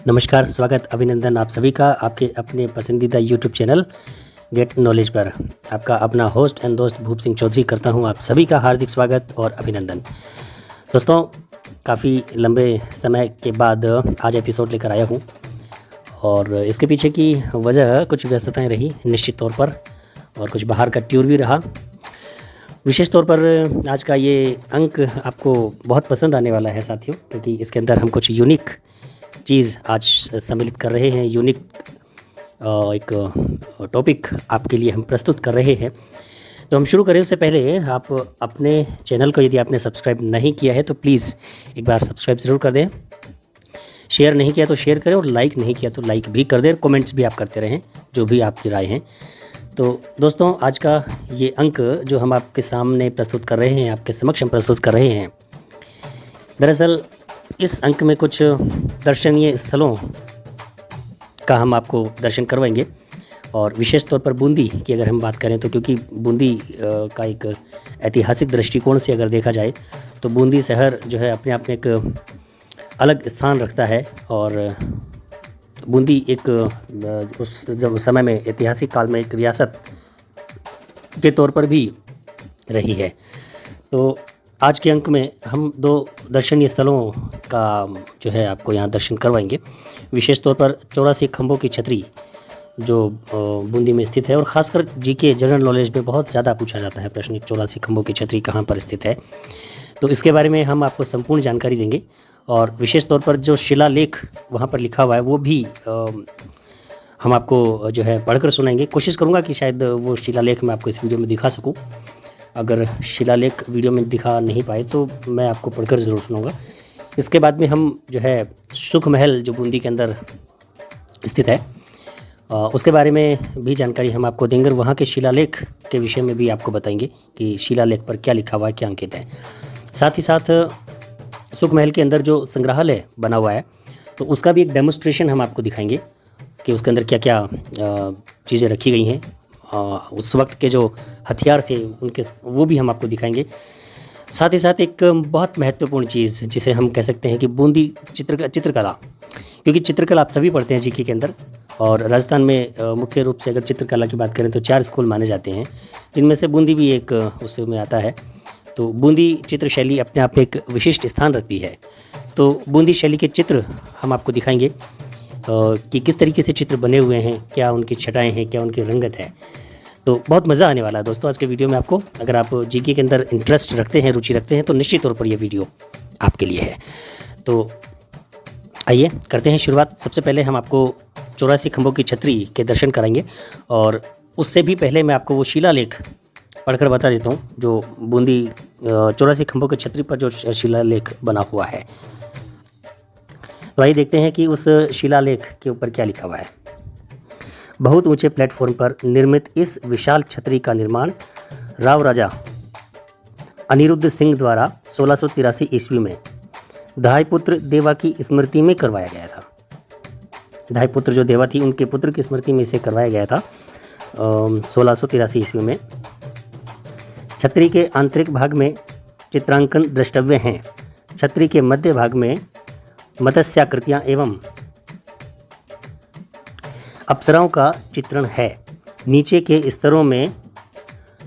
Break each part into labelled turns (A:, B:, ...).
A: नमस्कार, स्वागत, अभिनंदन आप सभी का आपके अपने पसंदीदा यूट्यूब चैनल गेट नॉलेज पर। आपका अपना होस्ट एंड दोस्त भूप सिंह चौधरी करता हूं आप सभी का हार्दिक स्वागत और अभिनंदन। दोस्तों, काफ़ी लंबे समय के बाद आज एपिसोड लेकर आया हूं और इसके पीछे की वजह कुछ व्यस्तताएं रही निश्चित तौर पर, और कुछ बाहर का टूर भी रहा। विशेष तौर पर आज का ये अंक आपको बहुत पसंद आने वाला है साथियों, क्योंकि इसके अंदर हम कुछ यूनिक चीज़ आज सम्मिलित कर रहे हैं। यूनिक एक टॉपिक आपके लिए हम प्रस्तुत कर रहे हैं। तो हम शुरू करें उससे पहले आप अपने चैनल को यदि आपने सब्सक्राइब नहीं किया है तो प्लीज़ एक बार सब्सक्राइब ज़रूर कर दें। शेयर नहीं किया तो शेयर करें, और लाइक नहीं किया तो लाइक भी कर दें। कमेंट्स भी आप करते रहें, जो भी आपकी राय हैं। तो दोस्तों, आज का ये अंक जो हम आपके सामने प्रस्तुत कर रहे हैं, आपके समक्ष हम प्रस्तुत कर रहे हैं, दरअसल इस अंक में कुछ दर्शनीय स्थलों का हम आपको दर्शन करवाएंगे। और विशेष तौर पर बूंदी की अगर हम बात करें तो, क्योंकि बूंदी का एक ऐतिहासिक दृष्टिकोण से अगर देखा जाए तो बूंदी शहर जो है अपने आप में एक अलग स्थान रखता है। और बूंदी एक उस जब समय में ऐतिहासिक काल में एक रियासत के तौर पर भी रही है। तो आज के अंक में हम दो दर्शनीय स्थलों का जो है आपको यहाँ दर्शन करवाएंगे। विशेष तौर पर 84 खंभों की छतरी जो बूंदी में स्थित है, और ख़ासकर जीके जनरल नॉलेज में बहुत ज़्यादा पूछा जाता है प्रश्न, 84 खंभों की छतरी कहाँ पर स्थित है। तो इसके बारे में हम आपको संपूर्ण जानकारी देंगे। और विशेष तौर पर जो शिलालेख वहाँ पर लिखा हुआ है वो भी हम आपको जो है पढ़कर सुनाएंगे। कोशिश करूँगा कि शायद वो शिलालेख मैं आपको इस वीडियो में दिखा सकूँ। अगर शिलालेख वीडियो में दिखा नहीं पाए तो मैं आपको पढ़कर ज़रूर सुनाऊंगा। इसके बाद में हम जो है सुख महल जो बूंदी के अंदर स्थित है उसके बारे में भी जानकारी हम आपको देंगे, और वहाँ के शिलालेख के विषय में भी आपको बताएंगे कि शिलालेख पर क्या लिखा हुआ है, क्या अंकित है। साथ ही साथ सुख महल के अंदर जो संग्रहालय बना हुआ है तो उसका भी एक डेमोस्ट्रेशन हम आपको दिखाएंगे कि उसके अंदर क्या क्या चीज़ें रखी गई हैं। उस वक्त के जो हथियार थे उनके, वो भी हम आपको दिखाएंगे। साथ ही साथ एक बहुत महत्वपूर्ण चीज़ जिसे हम कह सकते हैं कि बूंदी चित्रकला, क्योंकि चित्रकला आप सभी पढ़ते हैं जीके के अंदर। और राजस्थान में मुख्य रूप से अगर चित्रकला की बात करें तो 4 स्कूल माने जाते हैं, जिनमें से बूंदी भी एक उसमें आता है। तो बूंदी चित्र शैली अपने आप में एक विशिष्ट स्थान रखती है। तो बूंदी शैली के चित्र हम आपको दिखाएंगे कि किस तरीके से चित्र बने हुए हैं, क्या उनकी छटाएं हैं, क्या उनकी रंगत है। तो बहुत मज़ा आने वाला है दोस्तों आज के वीडियो में आपको। अगर आप जीके के अंदर इंटरेस्ट रखते हैं, रुचि रखते हैं, तो निश्चित तौर पर यह वीडियो आपके लिए है। तो आइए करते हैं शुरुआत। सबसे पहले हम आपको 84 खंभों की छतरी के दर्शन कराएंगे, और उससे भी पहले मैं आपको वो शिलालेख पढ़कर बता देता हूँ जो बूंदी 84 खंभों की छतरी पर जो शिलालेख बना हुआ है। तो आइए देखते हैं कि उस शिलालेख के ऊपर क्या लिखा हुआ है। बहुत ऊंचे प्लेटफॉर्म पर निर्मित इस विशाल छतरी का निर्माण राव राजा अनिरुद्ध सिंह द्वारा 1683 ईस्वी में धायपुत्र देवा की स्मृति में करवाया गया था। धायपुत्र जो देवा थी उनके पुत्र की स्मृति में इसे करवाया गया था 1683 ईस्वी में। छतरी के आंतरिक भाग में चित्रांकन द्रष्टव्य हैं। छतरी के मध्य भाग में मत्स्याकृतियाँ एवं अप्सराओं का चित्रण है। नीचे के स्तरों में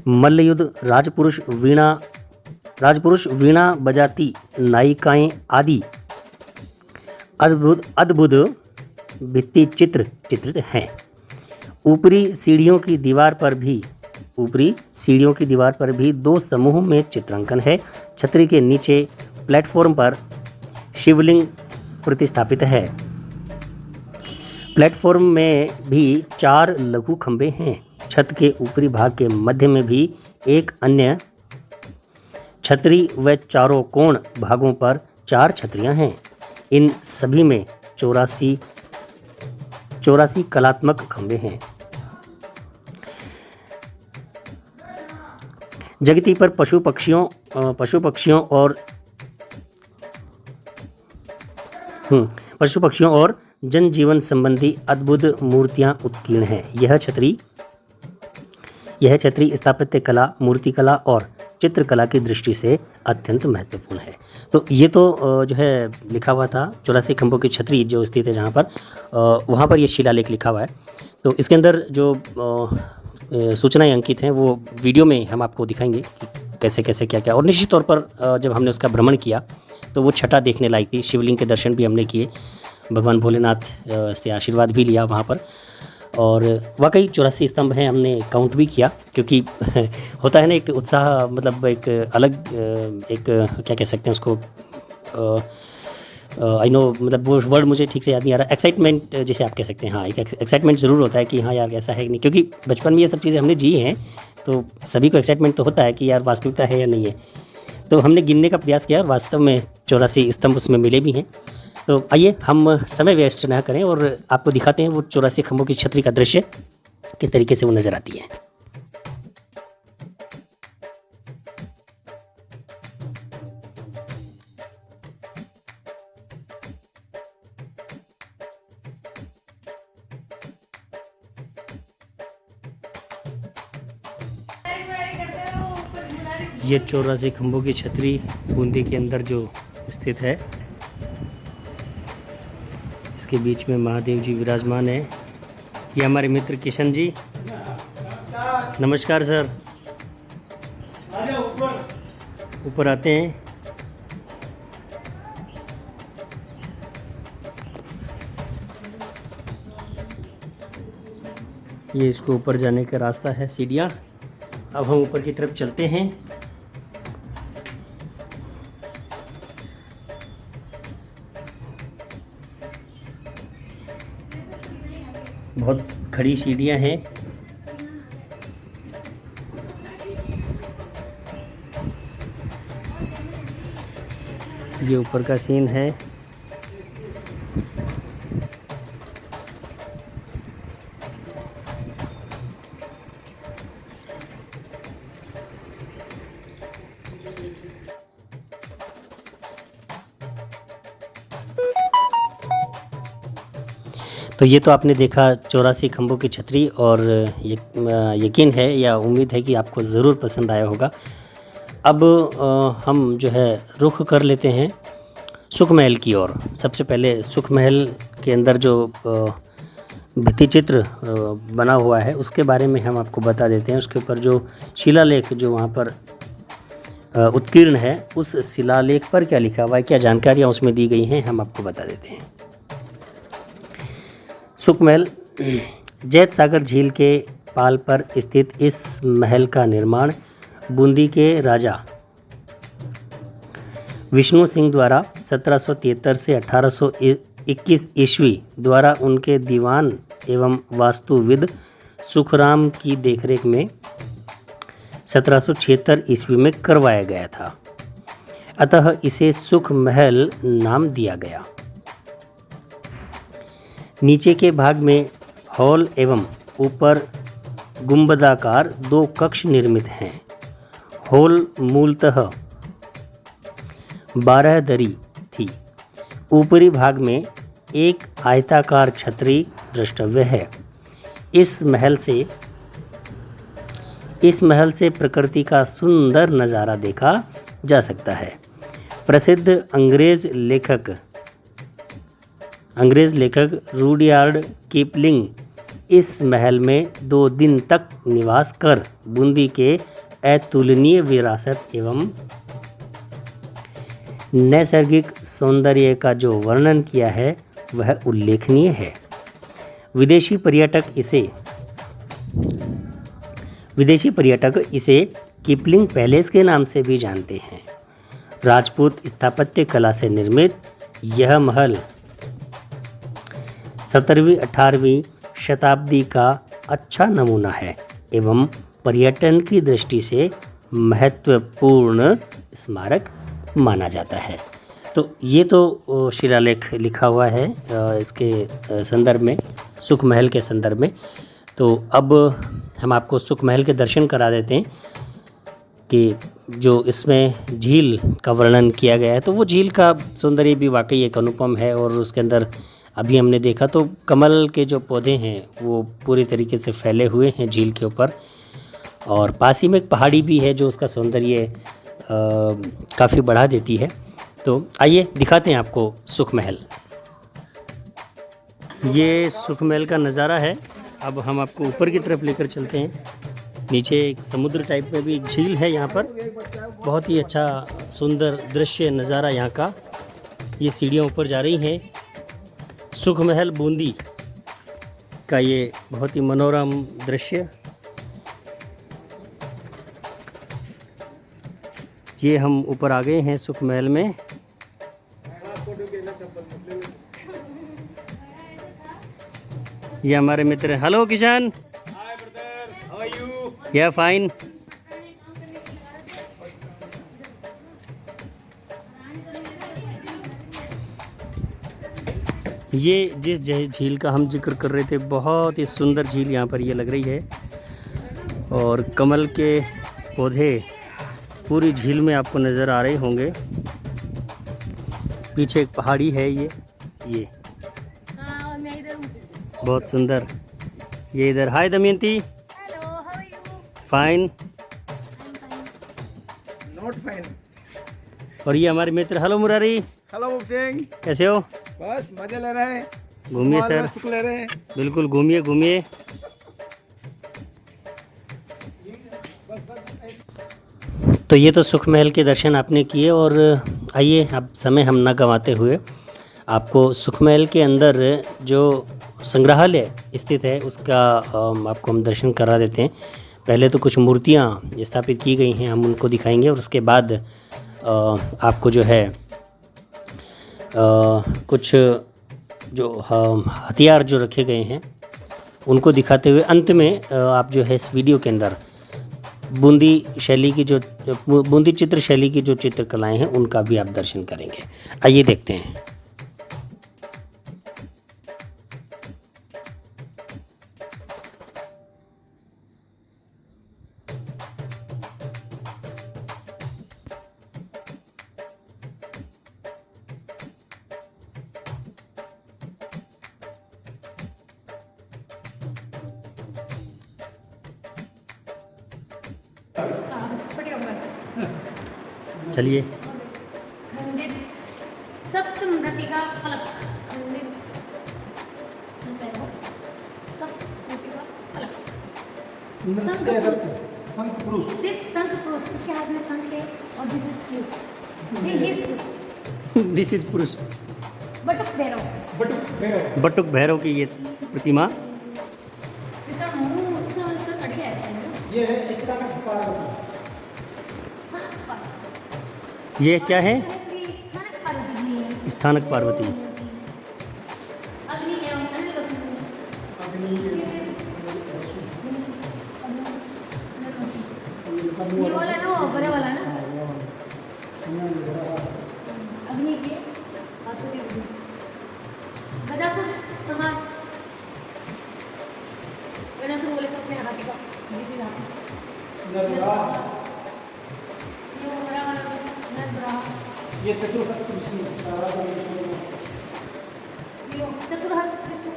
A: मल्लयुद्ध, राजपुरुष वीणा बजाती नायिकाएं आदि अद्भुत भित्ति चित्र चित्रित हैं। ऊपरी सीढ़ियों की दीवार पर भी 2 समूह में चित्रांकन है। छतरी के नीचे प्लेटफॉर्म पर शिवलिंग प्रतिस्थापित है। प्लेटफॉर्म में भी 4 लघु खंभे हैं। छत के ऊपरी भाग के मध्य में भी एक अन्य छतरी व चारों कोण भागों पर 4 छतरियां हैं। इन सभी में 84 कलात्मक खंभे हैं। जगती पर पशु पक्षियों और जनजीवन संबंधी अद्भुत मूर्तियां उत्कीर्ण हैं। यह छतरी स्थापत्य कला, मूर्तिकला और चित्रकला की दृष्टि से अत्यंत महत्वपूर्ण है। तो ये तो जो है लिखा हुआ था 84 खंभों की छतरी जो स्थित है जहाँ पर, वहाँ पर ये शिलालेख लिखा हुआ है। तो इसके अंदर जो सूचनाएं अंकित हैं वो वीडियो में हम आपको दिखाएंगे कि कैसे कैसे क्या क्या। और निश्चित तौर पर जब हमने उसका भ्रमण किया तो वो छटा देखने लायक थी। शिवलिंग के दर्शन भी हमने किए, भगवान भोलेनाथ से आशीर्वाद भी लिया वहाँ पर। और वाकई 84 स्तंभ हैं, हमने काउंट भी किया, क्योंकि होता है ना एक उत्साह, मतलब एक अलग एक क्या कह सकते हैं उसको, आई नो, मतलब वो वर्ड मुझे ठीक से याद नहीं आ रहा, एक्साइटमेंट जिसे आप कह सकते हैं। हाँ, एक एक्साइटमेंट ज़रूर होता है कि हाँ यार ऐसा है कि नहीं, क्योंकि बचपन में ये सब चीज़ें हमने जी हैं, तो सभी को एक्साइटमेंट तो होता है कि यार वास्तविकता है या नहीं है। तो हमने गिनने का प्रयास किया, वास्तव में 84 स्तंभ उसमें मिले भी हैं। तो आइए हम समय वेस्ट ना करें और आपको दिखाते हैं वो 84 खंभों की छतरी का दृश्य किस तरीके से वो नज़र आती है। ये 84 खंभों की छतरी बूंदी के अंदर जो स्थित है, इसके बीच में महादेव जी विराजमान है। ये हमारे मित्र किशन जी, नमस्कार सर। ऊपर आते हैं। ये इसको ऊपर जाने का रास्ता है, सीढ़ियाँ। अब हम ऊपर की तरफ चलते हैं। बहुत खड़ी सीढ़ियाँ हैं। ये ऊपर का सीन है। तो ये तो आपने देखा 84 खंभों की छतरी, और यकीन है या उम्मीद है कि आपको ज़रूर पसंद आया होगा। अब हम जो है रुख कर लेते हैं सुख महल की ओर। सबसे पहले सुख महल के अंदर जो भित्ति चित्र बना हुआ है उसके बारे में हम आपको बता देते हैं। उसके ऊपर जो शिलालेख जो वहाँ पर उत्कीर्ण है, उस शिलालेख पर क्या लिखा हुआ है, क्या जानकारियाँ उसमें दी गई हैं, हम आपको बता देते हैं। सुख महल, जैत सागर झील के पाल पर स्थित इस महल का निर्माण बूंदी के राजा विष्णु सिंह द्वारा 1773 से 1821 ईस्वी द्वारा उनके दीवान एवं वास्तुविद सुखराम की देखरेख में 1776 ईस्वी में करवाया गया था। अतः इसे सुख महल नाम दिया गया। नीचे के भाग में हॉल एवं ऊपर गुंबदाकार 2 कक्ष निर्मित हैं। हॉल मूलतः 12 दरी थी। ऊपरी भाग में एक आयताकार छतरी द्रष्टव्य है। इस महल से प्रकृति का सुंदर नज़ारा देखा जा सकता है। प्रसिद्ध अंग्रेज़ लेखक रुडयार्ड किपलिंग इस महल में 2 दिन तक निवास कर बूंदी के अतुलनीय विरासत एवं नैसर्गिक सौंदर्य का जो वर्णन किया है वह उल्लेखनीय है। विदेशी पर्यटक इसे किपलिंग पैलेस के नाम से भी जानते हैं। राजपूत स्थापत्य कला से निर्मित यह महल 17वीं-18वीं शताब्दी का अच्छा नमूना है एवं पर्यटन की दृष्टि से महत्वपूर्ण स्मारक माना जाता है। तो ये तो शिलालेख लिखा हुआ है इसके संदर्भ में, सुख महल के संदर्भ में। तो अब हम आपको सुख महल के दर्शन करा देते हैं कि जो इसमें झील का वर्णन किया गया है, तो वो झील का सौंदर्य भी वाकई एक अनुपम है। और उसके अंदर अभी हमने देखा तो कमल के जो पौधे हैं वो पूरी तरीके से फैले हुए हैं झील के ऊपर, और पास ही में एक पहाड़ी भी है जो उसका सौंदर्य काफ़ी बढ़ा देती है। तो आइए दिखाते हैं आपको सुख महल। ये सुख महल का नज़ारा है। अब हम आपको ऊपर की तरफ लेकर चलते हैं। नीचे एक समुद्र टाइप में भी एक झील है यहाँ पर। बहुत ही अच्छा सुंदर दृश्य नज़ारा यहाँ का। ये सीढ़ियाँ ऊपर जा रही हैं। सुख महल बूंदी का ये बहुत ही मनोरम दृश्य। ये हम ऊपर आ गए हैं सुख महल में। ये हमारे मित्र, hello Kishan. Hi brother, how are you? Yeah fine. ये जिस झील का हम जिक्र कर रहे थे, बहुत ही सुंदर झील यहाँ पर ये लग रही है। और कमल के पौधे पूरी झील में आपको नज़र आ रहे होंगे। पीछे एक पहाड़ी है ये
B: और मैं इधर हूँ।
A: बहुत सुंदर। ये इधर, hi Damayanti.
B: Hello, how are you?
A: Fine.
C: Not fine.
A: और ये हमारे मित्र, हेलो मुरारी।
C: हेलो मुख सिंह।
A: कैसे हो?
C: बस मजे ले रहे हैं।
A: घूमिए सर।
C: सुख ले रहे हैं।
A: बिल्कुल घूमिए घूमिए। तो ये तो सुख महल के दर्शन आपने किए, और आइए अब समय हम ना गंवाते हुए आपको सुख महल के अंदर जो संग्रहालय स्थित है उसका आपको हम दर्शन करा देते हैं। पहले तो कुछ मूर्तियाँ स्थापित की गई हैं, हम उनको दिखाएंगे, और उसके बाद आपको जो है कुछ जो हथियार जो रखे गए हैं उनको दिखाते हुए अंत में आप जो है इस वीडियो के अंदर बूंदी शैली की जो बूंदी चित्र शैली की जो चित्रकलाएं हैं उनका भी आप दर्शन करेंगे। आइए देखते हैं। चलिए।
B: सप्तमृति का फलक। सप्तमृति का फलक।
C: शंख पुरुष।
B: दिस शंख पुरुष, इसके हाथ में शंख है, और दिस इज पुरुष।
A: दिस इज पुरुष।
B: बटुक भैरव।
A: बटुक भैरव की ये प्रतिमा।
B: इसका मुंह इतना ऐसा कट गया ऐसा है ना?
C: ये है स्थानक पार्वती।
A: ये क्या है?
B: स्थानक पार्वती जी है।
A: स्थानक पार्वती।
B: अग्नि एवं अनिल वसु। ये वाला ना, वो बड़े वाला ना, अग्नि के गजासुर समान। गजासुर बोले तो अपने हाथी का जिसे हाथी ये वो बड़ा वाला नरब्रहा।
C: ये चतुर्हस्त कृष्ण।
B: ये चतुर्हस्त कृष्ण।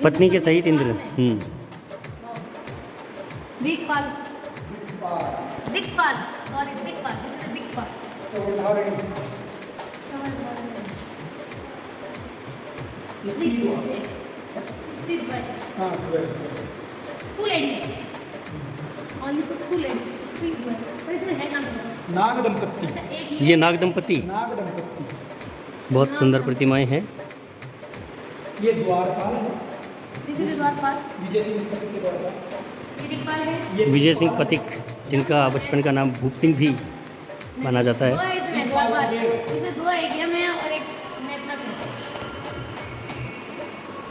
A: पत्नी के सहित इंद्र।
B: दिक्पाल। दिक्पाल, सॉरी दिक्पाल, दिस इज दिक्पाल। Two ladies, only for two ladies. पर इसमें है नाम
C: नाग दंपति।
A: ये नाग दंपति।
C: नाग दंपति।
A: बहुत सुंदर प्रतिमाएं हैं।
C: ये द्वारपाल है।
B: दिस इज द्वारपाल।
C: विजय सिंह पतिक के द्वारपाल।
B: ये दिक्पाल है।
A: विजय सिंह पथिक, जिनका बचपन का नाम भूप सिंह भी माना जाता
B: दो
A: है।
B: है इसमें द्वारपाल। इसमें दो है, एक ये में और एक मैं अपना करता हूं।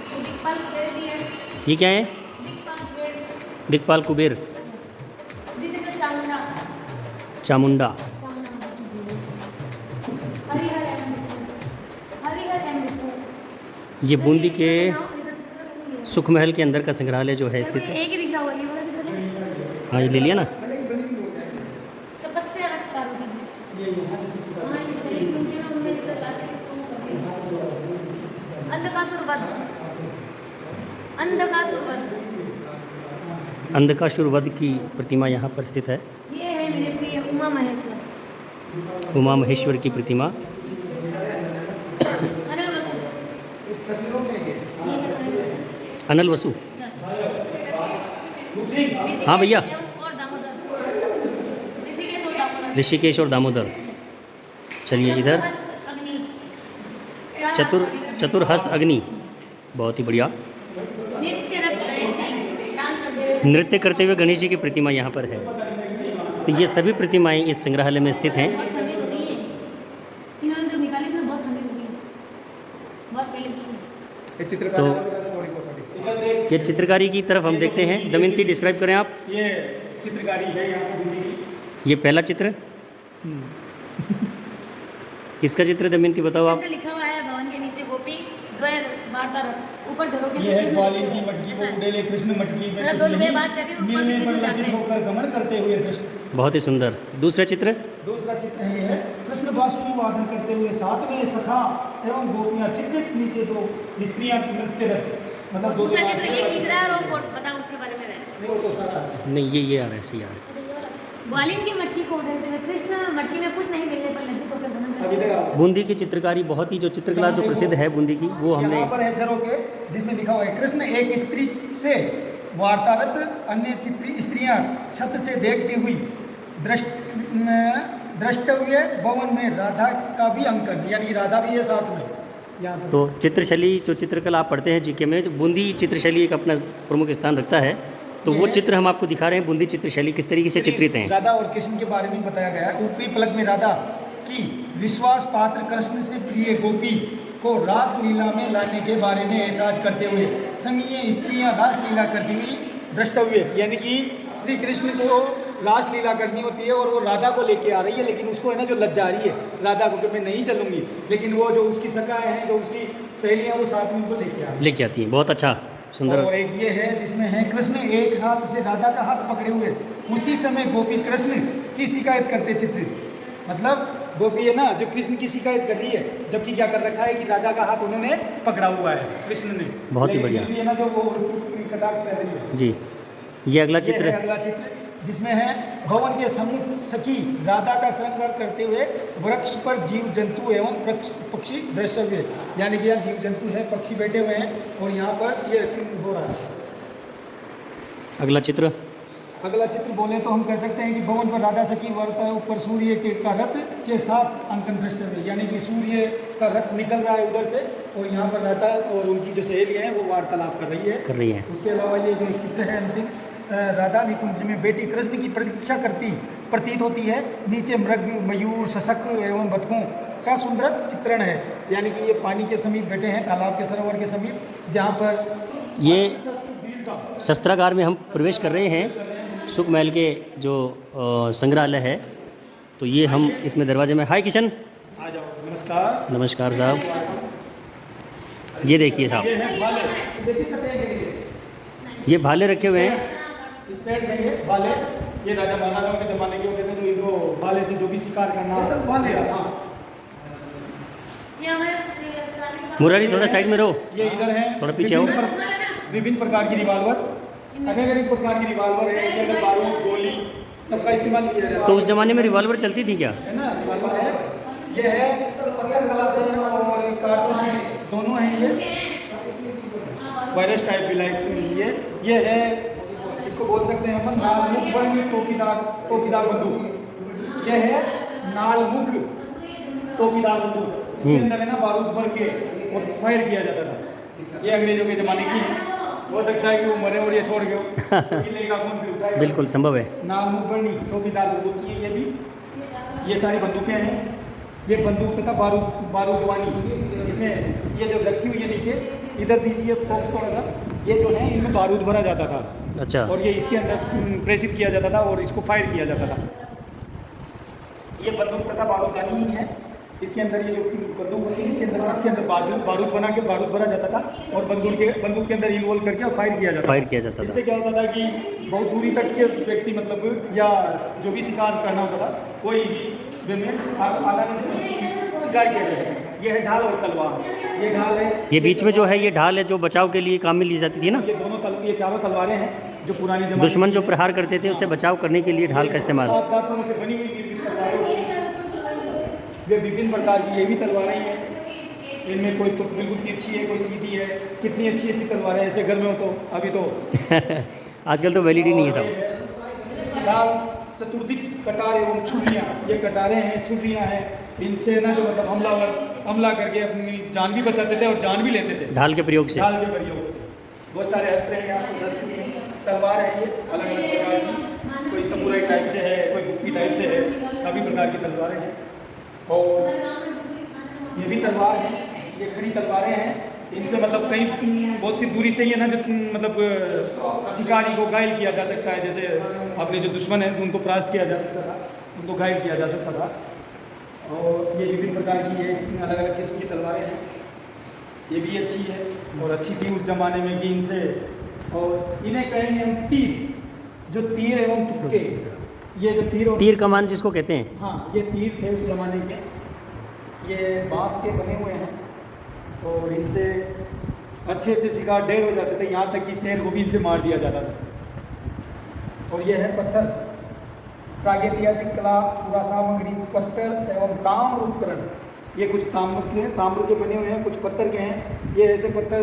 B: ये दिक्पाल कुबेर जी है।
A: ये क्या है?
B: दिक्पाल कुबेर।
A: दिक्पाल Kubera.
B: This is Chamunda.
A: Chamunda.
B: Harihara and Vishnu. Harihara and Vishnu.
A: ये बूंदी के सुख महल के अंदर का संग्रहालय जो है स्थित है।
B: एक ही दिख रहा होगा, ये वाला दिख रहा है।
A: हाँ, ये ले लिया ना।
B: तपस्या रख पार्वती जी। हाँ, ये बड़ी उनके नाम में अंधकासुर वध। अंधकासुर वध।
A: अंधकासुर वध की प्रतिमा यहाँ पर स्थित है।
B: ये है मेरे प्रिय उमा महेश्वर।
A: उमा महेश्वर की प्रतिमा।
B: अनिल वसु। ये है अनिल वसु।
A: अनिल वसु।
B: यस।
A: हाँ भैया।
B: और दामोदर। ऋषिकेश और दामोदर।
A: ऋषिकेश और दामोदर। चलिए इधर
B: चतुर्हस्त अग्नि।
A: चतुर्हस्त अग्नि, बहुत ही बढ़िया।
B: नित्य रक्त गणेश जी डांस करते हुए।
A: नृत्य करते हुए गणेश जी की प्रतिमा यहाँ पर है। तो ये सभी प्रतिमाएं इस संग्रहालय में स्थित हैं।
B: बहुत ठंडी हो गई है। इन्होंने जो निकाली थी बहुत ठंडी हो गई है। बहुत पहले की है।
C: ये चित्रकारी
A: तो ये चित्रकारी की तरफ हम देखते हैं। दमयंती डिस्क्राइब करें आप।
C: ये चित्रकारी है यहाँ पर बूंदी की।
A: ये पहला चित्र, किसका चित्र दमयंती बताओ आप।
B: इसके अंदर लिखा हुआ है भवन के नीचे गोपी द्वय वार्ता उपर झरोके
C: ये है
B: कृष्ण-
C: ग्वालिन की मटकी को उड़ेले कृष्ण मटकी में
B: मतलब
C: कुछ
B: दो
C: नहीं,
B: बात कर रही हूँ, ऊपर
C: मिलने
B: से
C: पर
B: कृष्ण
C: लज्जित
B: जाते हैं।
C: होकर गमन करते हुए कृष्ण।
A: बहुत ही सुंदर। दूसरा चित्र,
C: दूसरा चित्र ये है कृष्ण बांसुरी वादन करते हुए साथ में सखा एवं गोपियां चित्रित, नीचे दो स्त्रियां नृत्यरत। मतलब दो
B: दूसरा
C: बात
B: चित्र ये खींच रहा है और वो फोटो बताओ उसके बारे में है।
C: नहीं, वो तो सारा है।
A: नहीं ये आ रहा है, सही आ रहा है।
B: ग्वालिन की मटकी को उड़ेलते हुए कृष्ण मटकी में कुछ नहीं मिलने पर लज्जित होकर गमन
C: अब
B: करते
C: इधर
B: हैं।
C: आओ।
A: बूंदी की चित्रकारी, बहुत ही जो चित्रकला जो प्रसिद्ध है बूंदी की, वो हमने
C: यहाँ पर है झरोके जिसमें लिखा हुआ है कृष्ण एक स्त्री से वार्तारत, अन्य स्त्रियां छत से देखती हुई द्रष्टव्य भवन में राधा का भी अंकन, यानी राधा भी है साथ में यहाँ पर।
A: तो चित्रशैली जो चित्रकला आप पढ़ते हैं जीके में, तो बूंदी चित्रशैली एक अपना प्रमुख स्थान रखता है। तो वो चित्र हम आपको दिखा रहे हैं, बूंदी चित्रशैली किस तरीके से चित्रित हैं।
C: राधा और कृष्ण के बारे में बताया गया है। ऊपरी पलक में राधा की विश्वास पात्र कृष्ण से प्रिय गोपी को रास लीला में लाने के बारे में ऐतराज करते हुए संगीय स्त्रियां रास लीला करती हुई द्रष्टव्य, यानी कि श्री कृष्ण को रास लीला करनी होती है और वो राधा को लेके आ रही है, लेकिन उसको है ना जो लज्जा आ रही है राधा को कि मैं नहीं चलूंगी, लेकिन वो जो उसकी सखाएं हैं, जो उसकी सहेलियां, वो साथ में उनको लेके आ रही है।
A: लेके आती हैं। बहुत अच्छा, सुंदर।
C: और एक ये है जिसमें है कृष्ण एक हाथ से राधा का हाथ पकड़े हुए, उसी समय गोपी कृष्ण की शिकायत करते चित्रित। मतलब गोपी है ना जो कृष्ण की शिकायत कर रही है, जबकि क्या कर रखा है कि राधा का हाथ उन्होंने पकड़ा हुआ है कृष्ण ने।
A: बहुत ही
C: लेकिन
A: बढ़िया।
C: फिर भी है ना जो वो कटाक्ष रह रही है।
A: जी, ये अगला
C: ये
A: चित्र
C: है अगला चित्र जिसमें है भवन के सम्मुख सखी राधा का श्रृंगार करते हुए वृक्ष पर जीव जंतु एवं पक्षी दृश्यव्य, यानी कि यहाँ जीव जंतु है, पक्षी बैठे हुए हैं और यहाँ पर ये हो रहा है।
A: अगला चित्र,
C: अगला चित्र बोले तो हम कह सकते हैं कि भवन पर राधा सखी वर्ता ऊपर सूर्य के का रथ के साथ अंकन दृश्य है, यानी कि सूर्य का रथ निकल रहा है उधर से और यहाँ पर राधा और उनकी जो सहेलियाँ हैं वो वार्तालाप कर रही है। उसके अलावा ये जो चित्र है अंतिम, राधा निकुंज में बेटी कृष्ण की प्रतीक्षा करती प्रतीत होती है। नीचे मृग, मयूर, शशक एवं बतखों का सुंदर चित्रण है, यानी कि ये पानी के समीप बैठे हैं, तालाब के सरोवर के समीप, जहाँ पर
A: ये शस्त्रागार में हम प्रवेश कर रहे हैं, सुख महल के जो संग्रहालय है। तो ये हम इसमें दरवाजे में, हाय किशन,
C: आ जाओ। नमस्कार।
A: नमस्कार साहब। ये देखिए साहब,
C: ये है भाले, देसी कटे के लिए
A: ये भाले रखे हुए हैं।
C: स्पेड्स हैं ये भाले, ये राजा महाराजाओं के जमाने के होते थे, तो इनको भाले से जो भी शिकार करना भाले। हाँ,
B: ये हमारे इस्लामिक
A: मुरारी थोड़ा साइड में रहो,
C: ये इधर है
A: थोड़ा पीछे आओ।
C: विभिन्न प्रकार की रिवाल्वर, अलग अलग प्रकार की रिवाल्वर है, इनके अंदर बारूद, गोली सबका इस्तेमाल किया जाता
A: तो उस जमाने में रिवॉल्वर चलती थी क्या?
C: है ना। रिवाल्वर है, ये है पत्थर कला से और कारतूस दोनों हैं। ये वायरस टाइप भी लाइक ये है, इसको बोल सकते हैं हम नाल मुख बनी टोपीदार बंदूक। ये है नाल मुख टोपीदार बंदूक, इसके अंदर है ना बारूद भर के और फायर किया जाता था। ये अंग्रेजों के ज़माने की, हो सकता है कि वो मरे और ये छोड़ गए हो, लेगा कौन फिर उठाएगा?
A: बिल्कुल संभव है।
C: नाल मुख बनी टोपीदार बंदूक की ये भी, ये सारी बंदूकें हैं। ये बंदूक तथा बारूदवानी, इसमें ये जो रखी हुई है नीचे, इधर दीजिए फोक्स थोड़ा सा, ये जो है इनमें बारूद भरा जाता था।
A: अच्छा,
C: और ये इसके अंदर प्रेसित किया जाता था और इसको फायर किया जाता था। ये बंदूक तथा बारूदवानी ही है। इसके अंदर ये जो बंदूक होती है, इसके अंदर बारूद बना के बारूद भरा जाता था और बंदूक के अंदर इन्वॉल्व करके फायर किया जाता था। इससे क्या होता था कि बहुत दूरी तक के व्यक्ति मतलब या जो भी शिकार करना होता था वो इजी वे में आसानी से शिकार किया जा सकता था। ये है ढाल और तलवार। ये ढाल है,
A: ये बीच में जो है ये ढाल है जो बचाव के लिए काम में ली जाती थी ना।
C: ये चारों तलवारें हैं जो पुरानी जमाने
A: दुश्मन जो प्रहार करते थे उससे बचाव करने के लिए ढाल का इस्तेमाल।
C: 7 दांतों से बनी हुई विभिन्न तलवारें, ये विभिन्न प्रकार की ये भी तलवारें ही हैं। इनमें कोई तो बिल्कुल तिरछी है, कोई सीधी है। कितनी अच्छी अच्छी तलवारें ऐसे घर में हो तो अभी तो
A: आजकल तो वैलिड ही नहीं है सब।
C: लाल चतुर्दिक कटार एवं छुरियाँ, ये कटारें हैं, छुरियाँ हैं। इनसे ना जो मतलब हमला करके अपनी जान भी बचाते थे और जान भी लेते थे
A: ढाल के प्रयोग से।
C: ढाल के प्रयोग से। बहुत सारे अस्त्र हैं यहाँ पर, शस्त्र हैं, तलवार है, ये अलग अलग प्रकार की, कोई समुराई टाइप से है, कोई गुप्ती टाइप से है, सभी प्रकार की तलवारें हैं। और ये भी तलवार है, ये खड़ी तलवारें हैं। इनसे मतलब कहीं बहुत सी दूरी से ही है ना जो मतलब शिकारी को घायल किया जा सकता है। जैसे अपने जो दुश्मन हैं उनको परास्त किया जा सकता था, उनको घायल किया जा सकता था। और ये विभिन्न प्रकार की ये अलग अलग किस्म की तलवारें हैं। ये भी अच्छी है और अच्छी थी उस ज़माने में कि इनसे, और इन्हें कहेंगे हम तीर, जो तीर एवं तुक्के, ये जो तीर
A: कमान जिसको कहते हैं।
C: हाँ, ये तीर थे उस ज़माने के, ये बांस के बने हुए हैं और इनसे अच्छे अच्छे शिकार ढेर हो जाते थे, यहाँ तक कि शेर को भी इनसे मार दिया जाता था। और ये है पत्थर, प्रागैतिहासिक कला, पुरा सामग्री, पत्थर एवं ताम्र उपकरण। ये कुछ ताम्र के बने हुए हैं, कुछ पत्थर के हैं। ये ऐसे पत्थर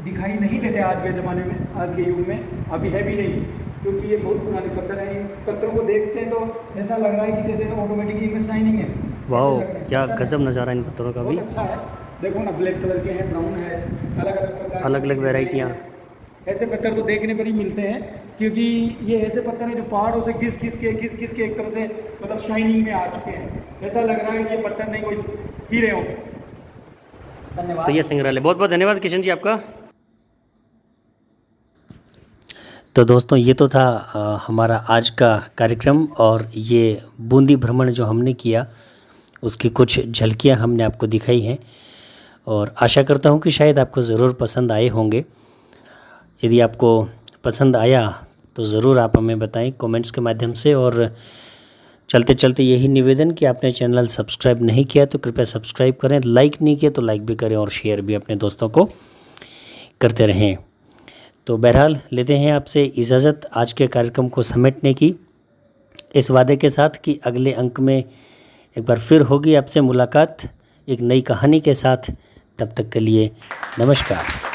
C: दिखाई नहीं देते आज के ज़माने में, आज के युग में अभी है भी नहीं, क्योंकि ये बहुत पुराने पत्थर हैं। इन पत्थरों को देखते हैं तो ऐसा लग रहा है कि जैसे ऑटोमेटिकली इनमें शाइनिंग है।
A: वाह, क्या गजब नज़ारा इन पत्थरों का भी।
C: बहुत अच्छा है, देखो ना, ब्लैक कलर के हैं, ब्राउन है, अलग अलग प्रकार,
A: अलग अलग वेराइटियाँ।
C: ऐसे पत्थर तो देखने पर ही मिलते हैं, क्योंकि ये ऐसे पत्थर हैं जो पहाड़ों से घिस घिस के एक तरह से मतलब शाइनिंग में आ चुके हैं। ऐसा लग रहा है कि ये पत्थर नहीं, कोई हीरे हो। धन्यवाद।
A: तो ये संग्रहालय, बहुत बहुत धन्यवाद किशन जी आपका। तो दोस्तों ये तो था हमारा आज का कार्यक्रम, और ये बूंदी भ्रमण जो हमने किया उसकी कुछ झलकियाँ हमने आपको दिखाई हैं, और आशा करता हूँ कि शायद आपको ज़रूर पसंद आए होंगे। यदि आपको पसंद आया तो ज़रूर आप हमें बताएं कमेंट्स के माध्यम से। और चलते चलते यही निवेदन कि आपने चैनल सब्सक्राइब नहीं किया तो कृपया सब्सक्राइब करें, लाइक नहीं किया तो लाइक भी करें, और शेयर भी अपने दोस्तों को करते रहें। तो बहरहाल लेते हैं आपसे इजाज़त आज के कार्यक्रम को समेटने की, इस वादे के साथ कि अगले अंक में एक बार फिर होगी आपसे मुलाकात एक नई कहानी के साथ। तब तक के लिए नमस्कार।